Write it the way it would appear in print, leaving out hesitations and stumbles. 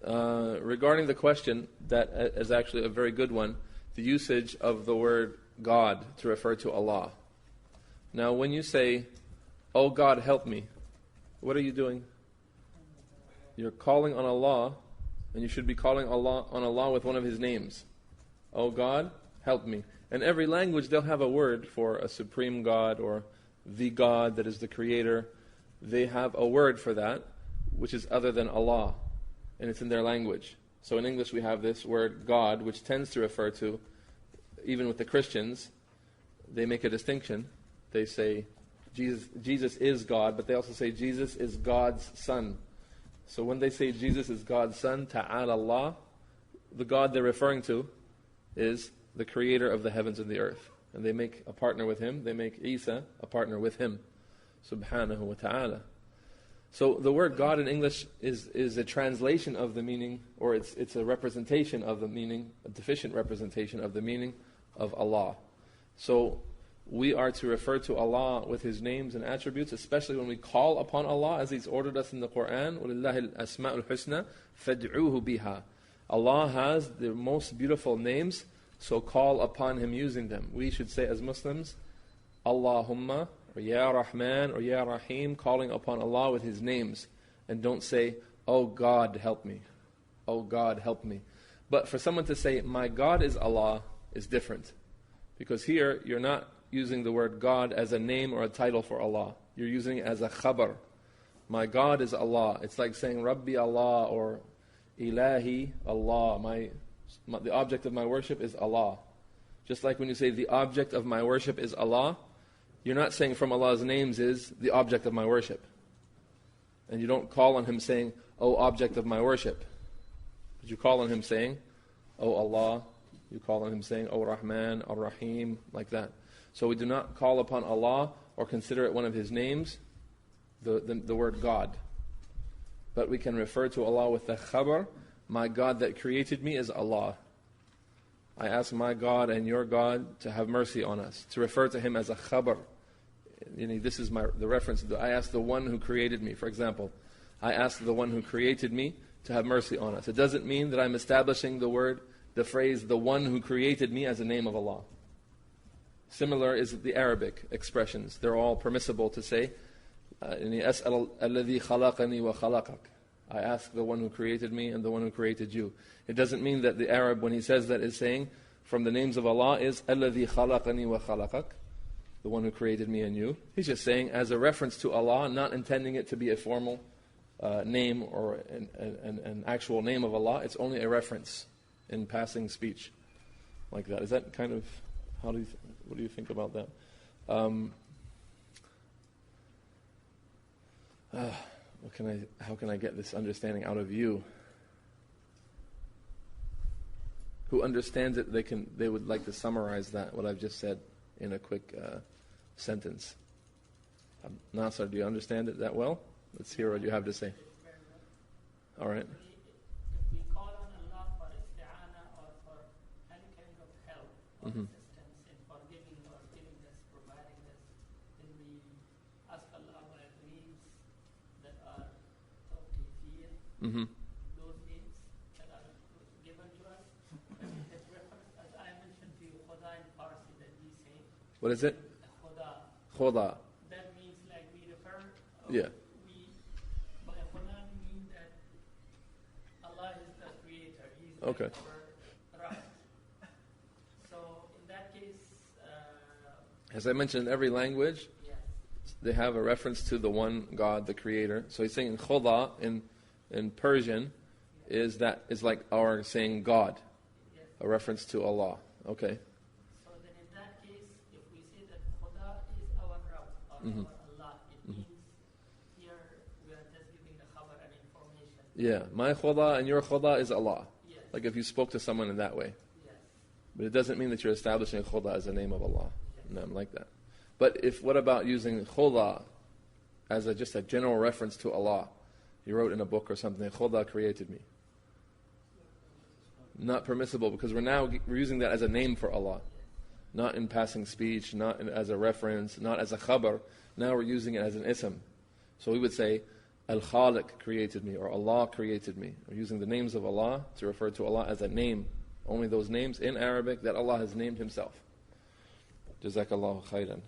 Regarding the question, that is actually a very good one, the usage of the word God to refer to Allah. Now when you say, "Oh God, help me," what are you doing? You're calling on Allah, and you should be calling on Allah with one of His names. "Oh God, help me." In every language they'll have a word for a supreme God or the God that is the creator. They have a word for that, which is other than Allah, and it's in their language. So in English we have this word God, which tends to refer to, even with the Christians, they make a distinction. They say Jesus is God, but they also say Jesus is God's Son. So when they say Jesus is God's Son, Ta'ala Allah, the God they're referring to is the creator of the heavens and the earth. And they make a partner with Him. They make Isa a partner with Him, subhanahu wa ta'ala. So the word God in English is a translation of the meaning, or it's a representation of the meaning, a deficient representation of the meaning of Allah. So we are to refer to Allah with His names and attributes, especially when we call upon Allah, as He's ordered us in the Quran. وَلِلَّهِ الْأَسْمَاءُ الْحُسْنَى فَادْعُوهُ بِهَا. Allah has the most beautiful names, so call upon Him using them. We should say as Muslims, Allahumma, or Ya Rahman, or Ya Rahim, calling upon Allah with His names. And don't say, "Oh God, help me. Oh God, help me." But for someone to say, "My God is Allah," is different. Because here, you're not using the word God as a name or a title for Allah. You're using it as a khabar. My God is Allah. It's like saying Rabbi Allah or Ilahi Allah. The object of my worship is Allah. Just like when you say the object of my worship is Allah, you're not saying from Allah's names is the object of my worship. And you don't call on Him saying, "Oh object of my worship." But you call on Him saying, "Oh Allah." You call on Him saying, "Oh Rahman, Or Rahim," like that. So we do not call upon Allah or consider it one of His names, the word God. But we can refer to Allah with the khabar, "My God that created me is Allah. I ask my God and your God to have mercy on us." To refer to Him as a khabar. This is the reference. I ask the one who created me. For example, I ask the one who created me to have mercy on us. It doesn't mean that I'm establishing the phrase, "the one who created me," as a name of Allah. Similar is the Arabic expressions. They're all permissible to say, أَسْأَلَ الَّذِي خَلَقَنِي وَخَلَقَكَ. I ask the one who created me and the one who created you. It doesn't mean that the Arab, when he says that, is saying from the names of Allah is الَّذِي خَلَقَنِي وَخَلَقَكَ, the one who created me and you. He's just saying as a reference to Allah, not intending it to be a formal name or an actual name of Allah. It's only a reference in passing speech like that. Is that kind of, what do you think about that? How can I get this understanding out of you? Who understands it, they would like to summarize that, what I've just said, in a quick sentence. Nasser, do you understand it that well? Let's hear what you have to say. All right. If we call on Allah for isti'ana or for any kind of help or assistance in forgiving or giving us, providing us, then we ask Allah by names that are tawfiqiyya, those names that are given to us. As reference, as I mentioned to you, Khuda in Farsi that we say. What is it? Khuda. That means like we refer. Yeah. By Khuda we mean that Allah is the creator. He's Okay. our Rabb. So in that case, as I mentioned, in every language, yes. they have a reference to the one God, the creator. So he's saying Khuda in Persian is like our saying God, Yes. a reference to Allah. Okay. So then in that case, if we say that Khuda is our Rabb or our Allah, it means here we are just giving the khabar and information. Yeah, my Khuda and your Khuda is Allah. Yes. Like if you spoke to someone in that way. Yes. But it doesn't mean that you're establishing Khuda as a name of Allah. No, I'm like that. But what about using Khuda as just a general reference to Allah? You wrote in a book or something, Khuda created me. Not permissible, because we're using that as a name for Allah. Not in passing speech, not as a reference, not as a khabar. Now we're using it as an ism. So we would say, Al-Khaliq created me, or Allah created me. We're using the names of Allah to refer to Allah as a name. Only those names in Arabic that Allah has named Himself. Jazakallahu khairan.